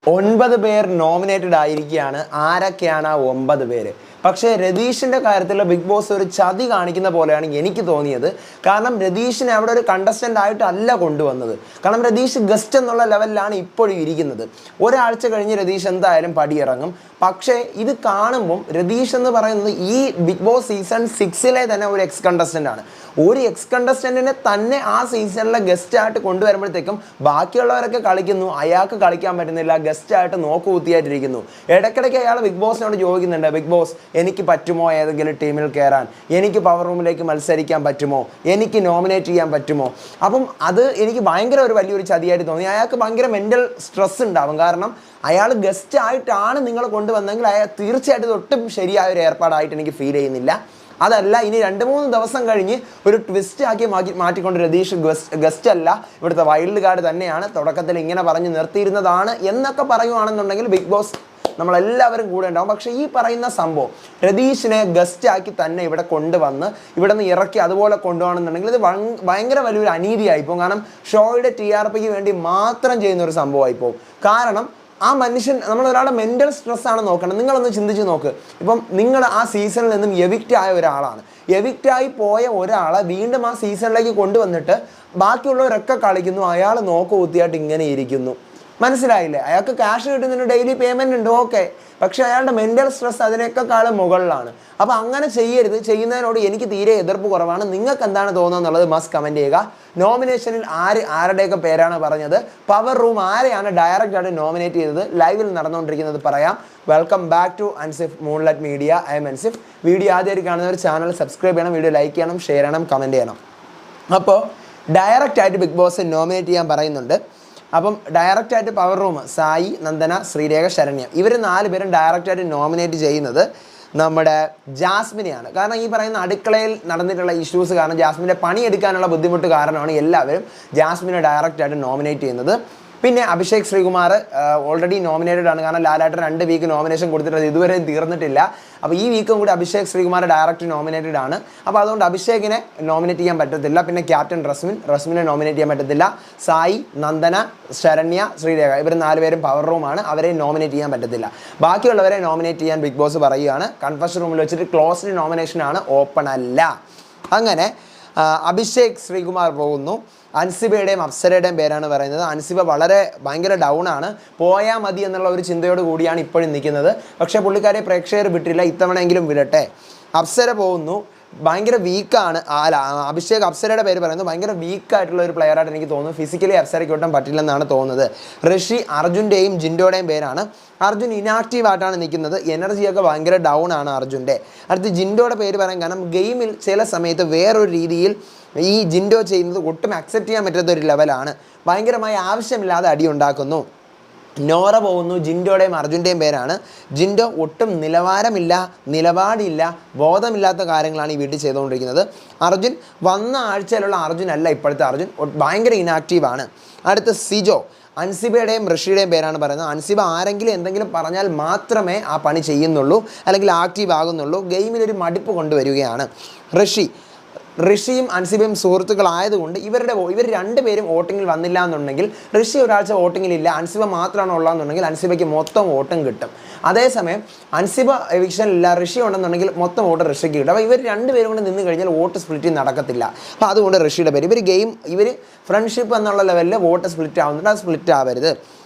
9 പേർ നോമിനേറ്റഡ് ആയിരിക്കുകയാണ്. ആരൊക്കെയാണ് ആ 9 പേര്? പക്ഷേ രതീഷിൻ്റെ കാര്യത്തിൽ ബിഗ് ബോസ് ഒരു ചതി കാണിക്കുന്ന പോലെയാണ് എനിക്ക് തോന്നിയത്. കാരണം രതീഷിനെ അവിടെ ഒരു കണ്ടസ്റ്റൻ്റ് ആയിട്ടല്ല കൊണ്ടുവന്നത്. കാരണം രതീഷ് ഗസ്റ്റ് എന്നുള്ള ലെവലിലാണ് ഇപ്പോഴും ഇരിക്കുന്നത്. ഒരാഴ്ച കഴിഞ്ഞ് രതീഷ് എന്തായാലും പടിയിറങ്ങും. പക്ഷേ ഇത് കാണുമ്പം രതീഷ് എന്ന് പറയുന്നത് ഈ ബിഗ് ബോസ് സീസൺ 6 തന്നെ ഒരു എക്സ് കണ്ടസ്റ്റൻ്റ് ആണ്. ഒരു എക്സ് കണ്ടസ്റ്റൻറ്റിനെ തന്നെ ആ സീസണിലെ ഗസ്റ്റായിട്ട് കൊണ്ടുവരുമ്പോഴത്തേക്കും ബാക്കിയുള്ളവരൊക്കെ കളിക്കുന്നു, അയാൾക്ക് കളിക്കാൻ പറ്റുന്നില്ല, ഗസ്റ്റായിട്ട് നോക്കുകുത്തിയായിട്ടിരിക്കുന്നു. ഇടയ്ക്കിടയ്ക്ക് അയാൾ ബിഗ് ബോസിനോട് ചോദിക്കുന്നുണ്ട്, ബിഗ് ബോസ് എനിക്ക് പറ്റുമോ ഏതെങ്കിലും ടീമിൽ കയറാൻ, എനിക്ക് പവർ റൂമിലേക്ക് മത്സരിക്കാൻ പറ്റുമോ, എനിക്ക് നോമിനേറ്റ് ചെയ്യാൻ പറ്റുമോ? അപ്പം അത് എനിക്ക് ഭയങ്കര ഒരു വലിയൊരു ചതിയായിട്ട് തോന്നി. അയാൾക്ക് ഭയങ്കര മെൻ്റൽ സ്ട്രെസ് ഉണ്ടാവും. കാരണം അയാൾ ഗസ്റ്റ് ആയിട്ടാണ് നിങ്ങൾ കൊണ്ടുവന്നെങ്കിൽ അയാൾ തീർച്ചയായിട്ടും ഒട്ടും ശരിയായ ഒരു ഏർപ്പാടായിട്ട് എനിക്ക് ഫീൽ ചെയ്യുന്നില്ല. അതല്ല, ഇനി 2-3 ദിവസം കഴിഞ്ഞ് ഒരു ട്വിസ്റ്റ് ആക്കി മാറ്റിക്കൊണ്ട് രതീഷ് ഗസ്റ്റ് അല്ല, ഇവിടുത്തെ വൈൽഡ് കാർഡ് തന്നെയാണ്, തുടക്കത്തിൽ ഇങ്ങനെ പറഞ്ഞ് നിർത്തിയിരുന്നതാണ് എന്നൊക്കെ പറയുവാണെന്നുണ്ടെങ്കിൽ ബിഗ് ബോസ് നമ്മളെല്ലാവരും കൂടെ ഉണ്ടാവും. പക്ഷേ ഈ പറയുന്ന സംഭവം രതീഷിനെ ഗസ്റ്റാക്കി തന്നെ ഇവിടെ കൊണ്ടുവന്ന് ഇവിടെ നിന്ന് ഇറക്കി അതുപോലെ കൊണ്ടുപോകണമെന്നുണ്ടെങ്കിൽ ഇത് ഭയങ്കര വലിയൊരു അനീതിയായിപ്പോകും. കാരണം ഷോയുടെ TRPക്ക് വേണ്ടി മാത്രം ചെയ്യുന്ന ഒരു സംഭവമായിപ്പോകും. കാരണം ആ മനുഷ്യൻ, നമ്മളൊരാളുടെ മെൻ്റൽ സ്ട്രെസ്സാണ് നോക്കണം. നിങ്ങളൊന്ന് ചിന്തിച്ച് നോക്ക്. ഇപ്പം നിങ്ങൾ ആ സീസണിൽ നിന്നും എവിക്റ്റ് ആയ ഒരാളാണ്. എവിക്റ്റായി പോയ ഒരാളെ വീണ്ടും ആ സീസണിലേക്ക് കൊണ്ടുവന്നിട്ട് ബാക്കിയുള്ളവരൊക്കെ കളിക്കുന്നു, അയാൾ നോക്കുകുത്തിയായിട്ട് ഇങ്ങനെ ഇരിക്കുന്നു. മനസ്സിലായില്ലേ? അയാൾക്ക് ക്യാഷ് കിട്ടുന്നതിന് ഡെയിലി പേയ്മെൻറ്റ് ഉണ്ട്, ഓക്കെ. പക്ഷേ അയാളുടെ മെൻ്റൽ സ്ട്രെസ് അതിനേക്കാളും മുകളിലാണ്. അപ്പോൾ അങ്ങനെ ചെയ്യരുത്. ചെയ്യുന്നതിനോട് എനിക്ക് തീരെ എതിർപ്പ് കുറവാണ്. നിങ്ങൾക്ക് എന്താണ് തോന്നുന്നത് എന്നുള്ളത് മസ്റ്റ് കമൻറ്റ് ചെയ്യുക. നോമിനേഷനിൽ ആരുടെയൊക്കെ പേരാണ് പറഞ്ഞത്? പവർ റൂം ആരെയാണ് ഡയറക്റ്റായിട്ട് നോമിനേറ്റ് ചെയ്തത്? ലൈവിൽ നടന്നുകൊണ്ടിരിക്കുന്നത് പറയാം. Welcome back to Ansif moonlight media. I'm Ansif. Video ആദ്യമായിട്ട് കാണുന്നവർ ചാനൽ സബ്സ്ക്രൈബ് ചെയ്യണം, വീഡിയോ ലൈക്ക് ചെയ്യണം, ഷെയർ ചെയ്യണം, കമൻറ്റ് ചെയ്യണം. അപ്പോൾ ഡയറക്റ്റായിട്ട് ബിഗ് ബോസ് നോമിനേറ്റ് ചെയ്യാൻ പറയുന്നുണ്ട്. അപ്പം ഡയറക്റ്റായിട്ട് പവർ റൂം സായി, നന്ദന, ശ്രീരേഖ, ശരണ്യ ഇവർ 4 പേരും ഡയറക്റ്റായിട്ട് നോമിനേറ്റ് ചെയ്യുന്നത് നമ്മുടെ ജാസ്മിനെയാണ്. കാരണം ഈ പറയുന്ന അടുക്കളയിൽ നടന്നിട്ടുള്ള ഇഷ്യൂസ് കാരണം ജാസ്മിൻ്റെ പണിയെടുക്കാനുള്ള ബുദ്ധിമുട്ട് കാരണമാണ് എല്ലാവരും ജാസ്മിനെ ഡയറക്റ്റായിട്ട് നോമിനേറ്റ് ചെയ്യുന്നത്. പിന്നെ അഭിഷേക് ശ്രീകുമാർ ഓൾറെഡി നോമിനേറ്റഡ് ആണ്. കാരണം ലാലേട്ടൻ 2 വീക്ക് നോമിനേഷൻ കൊടുത്തിട്ട് ഇതുവരെ തീർന്നിട്ടില്ല. അപ്പോൾ ഈ വീക്കും കൂടി അഭിഷേക് ശ്രീകുമാർ ഡയറക്റ്റ് നോമിനേറ്റഡ് ആണ്. അപ്പോൾ അതുകൊണ്ട് അഭിഷേകിനെ നോമിനേറ്റ് ചെയ്യാൻ പറ്റത്തില്ല. പിന്നെ ക്യാപ്റ്റൻ റസ്മിനെ നോമിനേറ്റ് ചെയ്യാൻ പറ്റത്തില്ല. സായി, നന്ദന, ശരണ്യ, ശ്രീരേഖ ഇവർ 4 പേരും പവർ റൂമാണ്. അവരെ നോമിനേറ്റ് ചെയ്യാൻ പറ്റത്തില്ല. ബാക്കിയുള്ളവരെ നോമിനേറ്റ് ചെയ്യാൻ ബിഗ് ബോസ് പറയുകയാണ്. കൺഫഷൻ റൂമിൽ വെച്ചിട്ട് ക്ലോസ്ഡ് നോമിനേഷനാണ്, ഓപ്പൺ അല്ല. അങ്ങനെ അഭിഷേക് ശ്രീകുമാർ പോകുന്നു. അൻസിബയുടെയും അപ്സരയുടെയും പേരാണ് പറയുന്നത്. അൻസിബ ഭയങ്കര ഡൗൺ ആണ്. പോയാൽ മതി എന്നുള്ള ഒരു ചിന്തയോട് കൂടിയാണ് ഇപ്പോഴും നിൽക്കുന്നത്. പക്ഷേ പുള്ളിക്കാരെ പ്രേക്ഷകർ വിട്ടില്ല. ഇത്തവണയെങ്കിലും വിടട്ടെ. അപ്സര പോകുന്നു. ഭയങ്കര വീക്കാണ്. അഭിഷേക് അപ്സരയുടെ പേര് പറയുന്നത് ഭയങ്കര വീക്കായിട്ടുള്ള ഒരു പ്ലെയറായിട്ട് എനിക്ക് തോന്നുന്നു. ഫിസിക്കലി അപ്സരയ്ക്ക് ഒട്ടും പറ്റില്ലെന്നാണ് തോന്നുന്നത്. ഋഷി അർജുൻ്റെയും ജിൻഡോയുടെയും പേരാണ്. അർജുൻ ഇനാക്റ്റീവ് ആയിട്ടാണ് നിൽക്കുന്നത്. എനർജിയൊക്കെ ഭയങ്കര ഡൗൺ ആണ് അർജുൻ്റെ. അടുത്ത് ജിൻഡോയുടെ പേര് പറയാൻ കാരണം ഗെയിമിൽ ചില സമയത്ത് വേറൊരു രീതിയിൽ ഈ ജിൻഡോ ചെയ്യുന്നത് ഒട്ടും അക്സെപ്റ്റ് ചെയ്യാൻ പറ്റാത്തൊരു ലെവലാണ്. ഭയങ്കരമായി ആവശ്യമില്ലാതെ അടി ഉണ്ടാക്കുന്നു. നോറ പോകുന്നു. ജിൻഡോയുടെയും അർജുൻ്റെയും പേരാണ്. ജിൻഡോ ഒട്ടും നിലപാടില്ല, ബോധമില്ലാത്ത കാര്യങ്ങളാണ് ഈ വീട്ടിൽ ചെയ്തുകൊണ്ടിരിക്കുന്നത്. അർജുൻ വന്ന ആഴ്ചയിലുള്ള അർജുൻ അല്ല ഇപ്പോഴത്തെ അർജുൻ. ഭയങ്കര ഇനാക്റ്റീവാണ്. അടുത്ത് സിജോ. അൻസിബയുടെയും ഋഷിയുടെയും പേരാണ് പറയുന്നത്. അൻസിബ ആരെങ്കിലും എന്തെങ്കിലും പറഞ്ഞാൽ മാത്രമേ ആ പണി ചെയ്യുന്നുള്ളൂ, അല്ലെങ്കിൽ ആക്റ്റീവ് ആകുന്നുള്ളൂ. ഗെയിമിലൊരു മടുപ്പ് കൊണ്ടുവരികയാണ്. ഋഷിയും അൻസിബയും സുഹൃത്തുക്കളായതുകൊണ്ട് ഇവർ 2 പേരും വോട്ടിങ്ങിൽ വന്നില്ല എന്നുണ്ടെങ്കിൽ ഋഷി ഒരാഴ്ച വോട്ടിങ്ങിലില്ല, അൻസിബ മാത്രമാണ് ഉള്ളതെന്നുണ്ടെങ്കിൽ അൻസിബയ്ക്ക് മൊത്തം വോട്ടും കിട്ടും. അതേസമയം അൻസിബ എവിക്ഷനില്ല, ഋഷി ഉണ്ടെന്നുണ്ടെങ്കിൽ മൊത്തം വോട്ട് ഋഷിക്ക് കിട്ടും. അപ്പോൾ ഇവർ 2 പേരും കൂടെ നിന്ന് കഴിഞ്ഞാൽ വോട്ട് സ്പ്ലിറ്റ് നടക്കത്തില്ല. അപ്പോൾ അതുകൊണ്ട് ഋഷിയുടെ പേര് ഇവർ ഫ്രണ്ട്ഷിപ്പ് എന്നുള്ള ലെവലിൽ വോട്ട് സ്പ്ലിറ്റ് ആവുന്നുണ്ട്. അത് സ്പ്ലിറ്റ് ആവരുത്.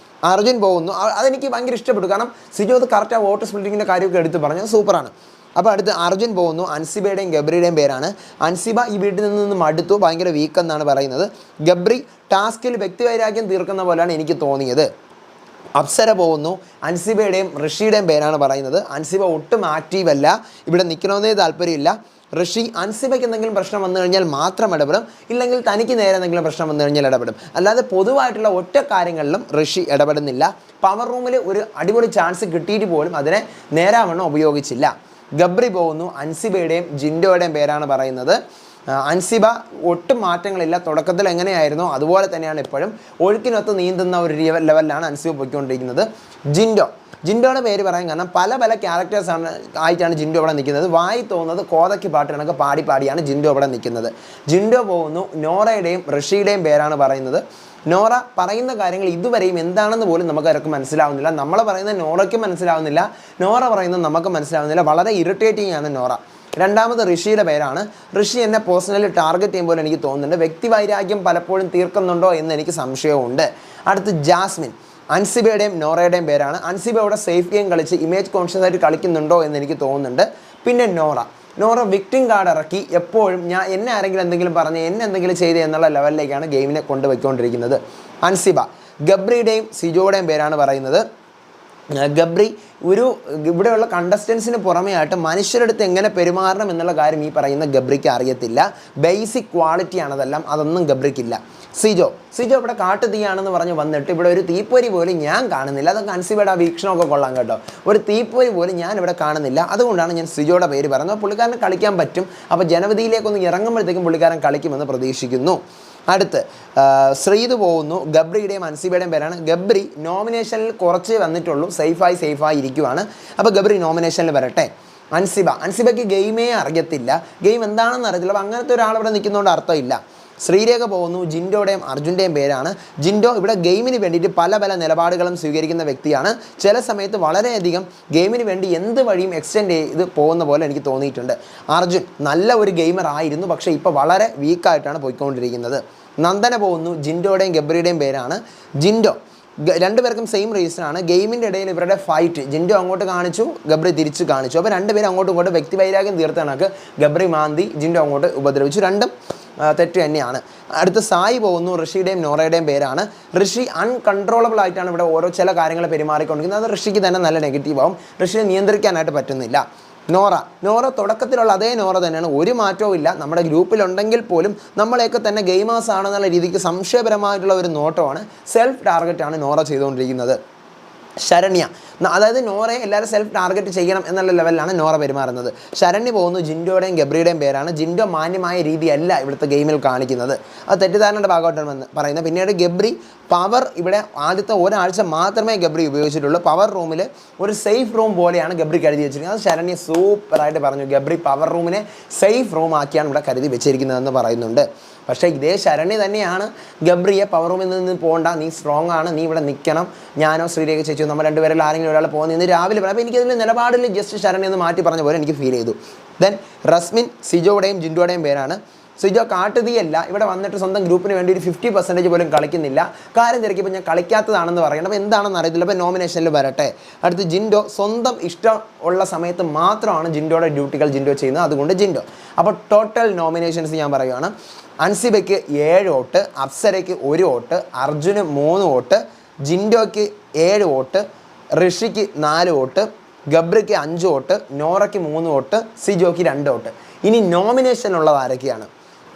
അർജുൻ പോകുന്നു. അതെനിക്ക് ഭയങ്കര ഇഷ്ടപ്പെട്ടു. കാരണം സിജോ അത് കറക്റ്റ് ആ വോട്ട് സ്പ്ലിറ്റിങ്ങിൻ്റെ കാര്യമൊക്കെ എടുത്ത് പറഞ്ഞു, സൂപ്പറാണ്. അപ്പോൾ അടുത്ത് അർജുൻ പോകുന്നു. അൻസിബയുടെയും ഗബ്രിയുടെയും പേരാണ്. അൻസിബ ഈ വീട്ടിൽ നിന്ന് മടുത്തു, ഭയങ്കര വീക്ക് എന്നാണ് പറയുന്നത്. ഗബ്രി ടാസ്കിൽ വ്യക്തിവൈരാഗ്യം തീർക്കുന്ന പോലെയാണ് എനിക്ക് തോന്നിയത്. അപ്സര പോകുന്നു. അൻസിബയുടെയും ഋഷിയുടെയും പേരാണ് പറയുന്നത്. അൻസിബ ഒട്ടും ആക്റ്റീവ് അല്ല, ഇവിടെ നിൽക്കണമെന്നേ താല്പര്യമില്ല. ഋഷി അൻസിബയ്ക്ക് എന്തെങ്കിലും പ്രശ്നം വന്നു കഴിഞ്ഞാൽ മാത്രം ഇടപെടും, ഇല്ലെങ്കിൽ തനിക്ക് നേരെ എന്തെങ്കിലും പ്രശ്നം വന്നു കഴിഞ്ഞാൽ ഇടപെടും. അല്ലാതെ പൊതുവായിട്ടുള്ള ഒറ്റ കാര്യങ്ങളിലും ഋഷി ഇടപെടുന്നില്ല. പവർ റൂമിൽ ഒരു അടിപൊളി ചാൻസ് കിട്ടിയിട്ട് പോലും അതിനെ നേരാവണ്ണം ഉപയോഗിച്ചില്ല. ഗബ്രി പോകുന്നു. അൻസിബയുടെയും ജിൻഡോയുടെയും പേരാണ് പറയുന്നത്. അൻസിബ ഒട്ടും മാറ്റങ്ങളില്ല. തുടക്കത്തിൽ എങ്ങനെയായിരുന്നോ അതുപോലെ തന്നെയാണ് ഇപ്പോഴും. ഒഴുക്കിനൊത്ത് നീന്തുന്ന ഒരു ലെവലിലാണ് അൻസിബ പോയിക്കൊണ്ടിരിക്കുന്നത്. ജിൻഡോയുടെ പേര് പറയാൻ കാരണം പല ക്യാരക്ടേഴ്സാണ് ആയിട്ടാണ് ജിൻഡോ ഇവിടെ നിൽക്കുന്നത്. വായി തോന്നുന്നത് കോതയ്ക്ക് പാട്ട് കണക്ക് പാടിയാണ് ജിൻഡോ ഇവിടെ നിൽക്കുന്നത്. ജിൻഡോ പോകുന്നു. നോറയുടെയും ഋഷിയുടെയും പേരാണ് പറയുന്നത്. നോറ പറയുന്ന കാര്യങ്ങൾ ഇതുവരെയും എന്താണെന്ന് പോലും നമുക്ക് ആർക്കും മനസ്സിലാവുന്നില്ല. നമ്മൾ പറയുന്നത് നോറയ്ക്കും മനസ്സിലാവുന്നില്ല, നോറ പറയുന്നത് നമുക്ക് മനസ്സിലാവുന്നില്ല. വളരെ ഇറിറ്റേറ്റിംഗ് ആണ് നോറ. രണ്ടാമത് ഋഷിയുടെ പേരാണ്. ഋഷി എന്നെ പേഴ്സണലി ടാർഗറ്റ് ചെയ്യുമ്പോൾ എനിക്ക് തോന്നുന്നുണ്ട്. വ്യക്തിവൈരാഗ്യം പലപ്പോഴും തീർക്കുന്നുണ്ടോ എന്ന് എനിക്ക് സംശയമുണ്ട്. അടുത്ത് ജാസ്മിൻ. അൻസിബയുടെയും നോറയുടെയും പേരാണ്. അൻസിബ ഇവിടെ സേഫ് ഗെയിം കളിച്ച് ഇമേജ് കോൺഷ്യസ് ആയിട്ട് കളിക്കുന്നുണ്ടോ എന്ന് എനിക്ക് തോന്നുന്നുണ്ട്. പിന്നെ നോറ വിക്ടിം കാർഡ് ഇറക്കി എപ്പോഴും എന്നെ ആരെങ്കിലും എന്തെങ്കിലും പറഞ്ഞ് എന്നെ എന്തെങ്കിലും ചെയ്ത് എന്നുള്ള ലെവലിലേക്കാണ് ഗെയിമിനെ കൊണ്ടുപോയിക്കൊണ്ടിരിക്കുന്നത്. അൻസിബ ഗബ്രിയുടെയും സിജോയുടെയും പേരാണ് പറയുന്നത്. ഗബ്രി ഇവിടെയുള്ള കണ്ടസ്റ്റൻസിന് പുറമേ ആയിട്ട് മനുഷ്യരെടുത്ത് എങ്ങനെ പെരുമാറണം എന്നുള്ള കാര്യം ഈ പറയുന്ന ഗബ്രിക്ക് അറിയത്തില്ല. ബേസിക് ക്വാളിറ്റിയാണ് അതെല്ലാം, അതൊന്നും ഗബ്രിക്കില്ല. സിജോ ഇവിടെ കാട്ടുതീയാണെന്ന് പറഞ്ഞ് വന്നിട്ട് ഇവിടെ ഒരു തീപ്പൊരി പോലും ഞാൻ കാണുന്നില്ല. അതൊക്കെ അൻസിബയുടെ ആ വീക്ഷണമൊക്കെ കൊള്ളാം കേട്ടോ. ഒരു തീപ്പൊരി പോലും ഞാൻ ഇവിടെ കാണുന്നില്ല. അതുകൊണ്ടാണ് ഞാൻ സിജോയുടെ പേര് പറയുന്നത്. പുള്ളിക്കാരന് കളിക്കാൻ പറ്റും. അപ്പോൾ ജനവധിയിലേക്കൊന്ന് ഇറങ്ങുമ്പോഴത്തേക്കും പുള്ളിക്കാരൻ കളിക്കുമെന്ന് പ്രതീക്ഷിക്കുന്നു. അടുത്ത് ശ്രീതു പോകുന്നു. ഗബ്രിയുടെയും അൻസിബയുടെയും പേരാണ്. ഗബ്രി നോമിനേഷനിൽ കുറച്ച് വന്നിട്ടുള്ളൂ, സേഫായി ഇരിക്കുവാണ്. അപ്പോൾ ഗബ്രി നോമിനേഷനിൽ വരട്ടെ. അൻസിബയ്ക്ക് ഗെയിമേ അറിയത്തില്ല, ഗെയിം എന്താണെന്ന് അറിയത്തില്ല. അപ്പോൾ അങ്ങനത്തെ ഒരാൾ ഇവിടെ നിൽക്കുന്നതുകൊണ്ട് അർത്ഥമില്ല. ശ്രീരേഖ പോകുന്നു. ജിൻഡോയുടെയും അർജുൻ്റെയും പേരാണ്. ജിൻഡോ ഇവിടെ ഗെയിമിന് വേണ്ടിയിട്ട് പല നിലപാടുകളും സ്വീകരിക്കുന്ന വ്യക്തിയാണ്. ചില സമയത്ത് വളരെയധികം ഗെയിമിന് വേണ്ടി എന്ത് വഴിയും എക്സ്റ്റെൻഡ് ചെയ്ത് പോകുന്ന പോലെ എനിക്ക് തോന്നിയിട്ടുണ്ട്. അർജുൻ നല്ല ഒരു ഗെയിമർ ആയിരുന്നു, പക്ഷേ ഇപ്പോൾ വളരെ വീക്കായിട്ടാണ് പോയിക്കൊണ്ടിരിക്കുന്നത്. നന്ദന പോകുന്നു. ജിൻഡോയുടെയും ഗബ്രിയുടെയും പേരാണ്. ജിൻഡോ രണ്ടുപേർക്കും സെയിം റീസണാണ്. ഗെയിമിൻ്റെ ഇടയിൽ ഇവരുടെ ഫൈറ്റ് ജിൻഡോ അങ്ങോട്ട് കാണിച്ചു, ഗബ്രി തിരിച്ച് കാണിച്ചു. അപ്പോൾ രണ്ടുപേരും അങ്ങോട്ടും ഇങ്ങോട്ടും വ്യക്തിവൈരാഗ്യം തീർത്ത കണക്ക് ഗബ്രി മാന്തി, ജിൻഡോ അങ്ങോട്ട് ഉപദ്രവിച്ചു. രണ്ടും തെറ്റ് തന്നെയാണ്. അടുത്ത് സായി പോകുന്നു. ഋഷിയുടെയും നോറയുടെയും പേരാണ്. ഋഷി അൺകൺട്രോളബിൾ ആയിട്ടാണ് ഇവിടെ ഓരോ ചില കാര്യങ്ങൾ പെരുമാറിക്കൊണ്ടിരിക്കുന്നത്. അത് ഋഷിക്ക് തന്നെ നല്ല നെഗറ്റീവാകും. ഋഷിയെ നിയന്ത്രിക്കാനായിട്ട് പറ്റുന്നില്ല. നോറ തുടക്കത്തിലുള്ള അതേ നോറ തന്നെയാണ്, ഒരു മാറ്റവും ഇല്ല. നമ്മുടെ ഗ്രൂപ്പിലുണ്ടെങ്കിൽ പോലും നമ്മളെയൊക്കെ തന്നെ ഗെയിമേഴ്സ് ആണെന്നുള്ള രീതിക്ക് സംശയപരമായിട്ടുള്ള ഒരു നോട്ടമാണ്, സെൽഫ് ടാർഗറ്റാണ് നോറ ചെയ്തുകൊണ്ടിരിക്കുന്നത്. ശരണ്യ, അതായത് നോറയെ എല്ലാവരും സെൽഫ് ടാർഗറ്റ് ചെയ്യണം എന്നുള്ള ലെവലിലാണ് നോറ പെരുമാറുന്നത്. ശരണ്യ പോകുന്നു. ജിൻഡോയുടെയും ഗബ്രിയുടെയും പേരാണ്. ജിൻഡോ മാന്യമായ രീതിയല്ല ഇവിടുത്തെ ഗെയിമിൽ കാണിക്കുന്നത്. അത് തെറ്റിദ്ധാരണയുടെ ഭാഗമായിട്ടാണ് പറയുന്നത്. പിന്നീട് ഗബ്രി പവർ ഇവിടെ ആദ്യത്തെ ഒരാഴ്ച മാത്രമേ ഗബ്രി ഉപയോഗിച്ചിട്ടുള്ളൂ. പവർ റൂമിൽ ഒരു സേഫ് റൂം പോലെയാണ് ഗബ്രി കരുതി വെച്ചിരിക്കുന്നത്. അത് ശരണ്യ സൂപ്പറായിട്ട് പറഞ്ഞു. ഗബ്രി പവർ റൂമിനെ സേഫ് റൂം ആക്കിയാണ് ഇവിടെ കരുതി വെച്ചിരിക്കുന്നതെന്ന് പറയുന്നുണ്ട്. പക്ഷേ ഇതേ ശരണ്യ തന്നെയാണ് ഗബ്രിയെ പവർ റൂമിൽ നിന്ന് പോകണ്ട, നീ സ്ട്രോങ് ആണ്, നീ ഇവിടെ നിൽക്കണം, ഞാനോ ശ്രീരേഖ ചേച്ചിയോ നമ്മൾ രണ്ടുപേരിൽ ആരെങ്കിലും ഒരാൾ പോകുന്നത് ഇന്ന് രാവിലെ പറയാം. അപ്പോൾ എനിക്കതിൽ നിലപാടിൽ ജസ്റ്റ് ശരണ്യ എന്ന് മാറ്റി പറഞ്ഞ പോലെ എനിക്ക് ഫീൽ ചെയ്തു. ദെൻ റസ്മിൻ. സിജോയുടെയും ജിൻഡോയുടെയും പേരാണ്. സിജോ കാട്ടുതീയല്ല, ഇവിടെ വന്നിട്ട് സ്വന്തം ഗ്രൂപ്പിന് വേണ്ടി ഒരു 50% പോലും കളിക്കുന്നില്ല. കാര്യം തിരക്കിയപ്പോൾ ഞാൻ കളിക്കാത്തതാണെന്ന് പറയണം. അപ്പോൾ എന്താണെന്ന് അറിയത്തില്ല. അപ്പോൾ നോമിനേഷനിൽ വരട്ടെ. അടുത്ത് ജിൻഡോ. സ്വന്തം ഇഷ്ടം ഉള്ള സമയത്ത് മാത്രമാണ് ജിൻഡോയുടെ ഡ്യൂട്ടികൾ ജിൻഡോ ചെയ്യുന്നത്, അതുകൊണ്ട് ജിൻഡോ. അപ്പോൾ ടോട്ടൽ നോമിനേഷൻസ് ഞാൻ പറയുകയാണ്. അൻസിബയ്ക്ക് 7 വോട്ട്, അപ്സരയ്ക്ക് 1 വോട്ട്, അർജുന് 3 വോട്ട്, ജിൻഡോയ്ക്ക് 7 വോട്ട്, ഋഷിക്ക് 4 വോട്ട്, ഗബ്രിക്ക് 5 വോട്ട്, നോറയ്ക്ക് 3 വോട്ട്, സിജോയ്ക്ക് 2 വോട്ട്. ഇനി നോമിനേഷനുള്ളത് ആരൊക്കെയാണ്?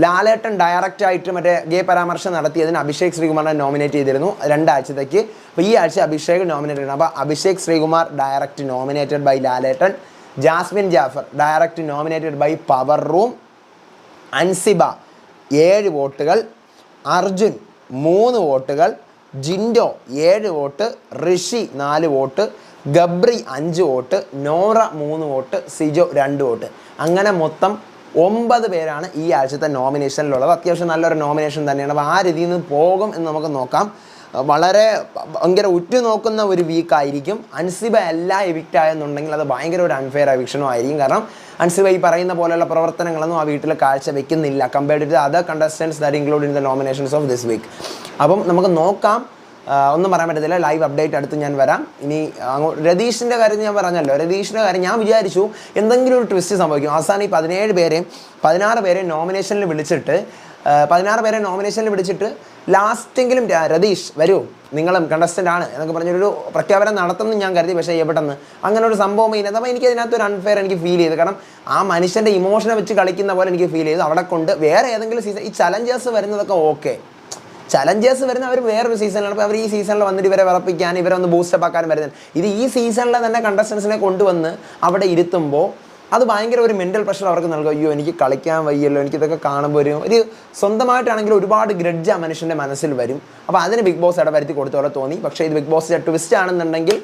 ലാലേട്ടൻ ഡയറക്റ്റായിട്ട് മറ്റേ ഗേ പരാമർശം നടത്തിയതിന് അഭിഷേക് ശ്രീകുമാറിനെ നോമിനേറ്റ് ചെയ്തിരുന്നു 2 ആഴ്ചത്തേക്ക്. അപ്പോൾ ഈ ആഴ്ച അഭിഷേക് നോമിനേറ്റ് ചെയ്യണം. അപ്പോൾ Abhishek Sreekumar direct nominated by Lalettan. Jasmin Jaffar direct nominated by power room. Ansiba 7 വോട്ടുകൾ, അർജുൻ 3 വോട്ടുകൾ, Jinto 7 vote, Rishi 4 vote, Gabri 5 vote, Nora 3 vote, Sijo 2 vote. അങ്ങനെ മൊത്തം 9 പേരാണ് ഈ ആഴ്ചത്തെ നോമിനേഷനിലുള്ളത്. അത്യാവശ്യം നല്ലൊരു നോമിനേഷൻ തന്നെയാണ്. അപ്പോൾ ആ രീതിയിൽ നിന്ന് പോകും എന്ന് നമുക്ക് നോക്കാം. വളരെ ഭയങ്കര ഉറ്റുനോക്കുന്ന ഒരു വീക്കായിരിക്കും. അൻസിബ എല്ലാം എവിക്റ്റ് ആയെന്നുണ്ടെങ്കിൽ അത് ഭയങ്കര ഒരു അൺഫെയർ എവിക്ഷനും ആയിരിക്കും. കാരണം അൻസിബ ഈ പറയുന്ന പോലെയുള്ള പ്രവർത്തനങ്ങളൊന്നും ആ വീട്ടിൽ കാഴ്ച വെക്കുന്നില്ല compared to other contestants that include in the nominations of this week. അപ്പം നമുക്ക് നോക്കാം. ഒന്നും പറയാൻ പറ്റത്തില്ല. ലൈവ് അപ്ഡേറ്റ് അടുത്ത് ഞാൻ വരാം. ഇനി രതീഷിൻ്റെ കാര്യം ഞാൻ പറഞ്ഞല്ലോ. രതീഷിൻ്റെ കാര്യം ഞാൻ വിചാരിച്ചു എന്തെങ്കിലും ഒരു ട്വിസ്റ്റ് സംഭവിക്കും. അവസാനം ഈ 16 പേരെയും നോമിനേഷനിൽ വിളിച്ചിട്ട് 16 പേരെ നോമിനേഷനിൽ വിളിച്ചിട്ട് ലാസ്റ്റെങ്കിലും രതീഷ് വരൂ, നിങ്ങളും കണ്ടസ്റ്റൻ്റ് ആണ് എന്നൊക്കെ പറഞ്ഞൊരു പ്രഖ്യാപനം നടത്തുമെന്ന് ഞാൻ കരുതി. പക്ഷേ എവിടെന്ന് അങ്ങനെ ഒരു സംഭവം ഇല്ലാതെ. അപ്പോൾ എനിക്ക് അതിനകത്തൊരു അൺഫെയർ എനിക്ക് ഫീൽ ചെയ്തു. കാരണം ആ മനുഷ്യൻ്റെ ഇമോഷനെ വെച്ച് കളിക്കുന്ന പോലെ എനിക്ക് ഫീൽ ചെയ്തു. അവിടെ കൊണ്ട് വേറെ ഏതെങ്കിലും സീസൺ ഈ ചലഞ്ചേഴ്സ് വരുന്നതൊക്കെ ഓക്കെ, ചലഞ്ചേഴ്സ് വരുന്ന അവർ വേറൊരു സീസണിലാണ്. അപ്പോൾ അവർ ഈ സീസണിൽ വന്നിട്ട് ഇവരെ വിറപ്പിക്കാൻ, ഇവരെ ഒന്ന് ബൂസ്റ്റപ്പ് ആക്കാനും വരുന്നത്. ഇത് ഈ സീസണിലെ തന്നെ കണ്ടസ്റ്റൻസിനെ കൊണ്ടുവന്ന് അവിടെ ഇരുത്തുമ്പോൾ അത് ഭയങ്കര ഒരു മെൻ്റൽ പ്രഷർ അവർക്ക് നൽകും. അയ്യോ എനിക്ക് കളിക്കാൻ വയ്യല്ലോ, എനിക്കിതൊക്കെ കാണുമ്പോൾ ഒരു സ്വന്തമായിട്ടാണെങ്കിൽ ഒരുപാട് ഗ്രഡ്ജ് ആ മനുഷ്യൻ്റെ മനസ്സിൽ വരും. അപ്പോൾ അതിന് ബിഗ് ബോസ് ഇടവരുത്തി കൊടുത്തോടെ തോന്നി. പക്ഷേ ഇത് ബിഗ് ബോസിൻ്റെ ട്വിസ്റ്റ് ആണെന്നുണ്ടെങ്കിൽ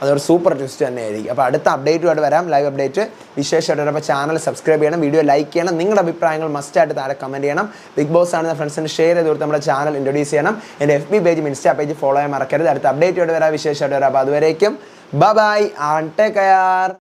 അതൊരു സൂപ്പർ ട്വിസ്റ്റ് തന്നെയായിരിക്കും. അപ്പോൾ അടുത്ത അപ്ഡേറ്റുമായിട്ട് വരാം, ലൈവ് അപ്ഡേറ്റ് വിശേഷമായിട്ട് വരാം. അപ്പോൾ ചാനൽ സബ്സ്ക്രൈബ് ചെയ്യണം, വീഡിയോ ലൈക്ക് ചെയ്യണം, നിങ്ങളുടെ അഭിപ്രായങ്ങൾ മസ്റ്റായിട്ട് താഴെ കമൻറ്റ് ചെയ്യണം. ബിഗ് ബോസ് ആണ് ഫ്രണ്ട്സിന് ഷെയർ ചെയ്ത് കൊടുത്ത് നമ്മുടെ ചാനൽ ഇൻട്രൊഡ്യൂസ് ചെയ്യണം. എൻ്റെ FB പേജും ഇൻസ്റ്റാ പേജ് ഫോളോ ചെയ്യാൻ മറക്കരുത്. അടുത്ത അപ്ഡേറ്റുമായിട്ട് വരാം, വിശേഷമായിട്ട് വരാം. അപ്പോൾ അതുവരേക്കും bye bye and take care.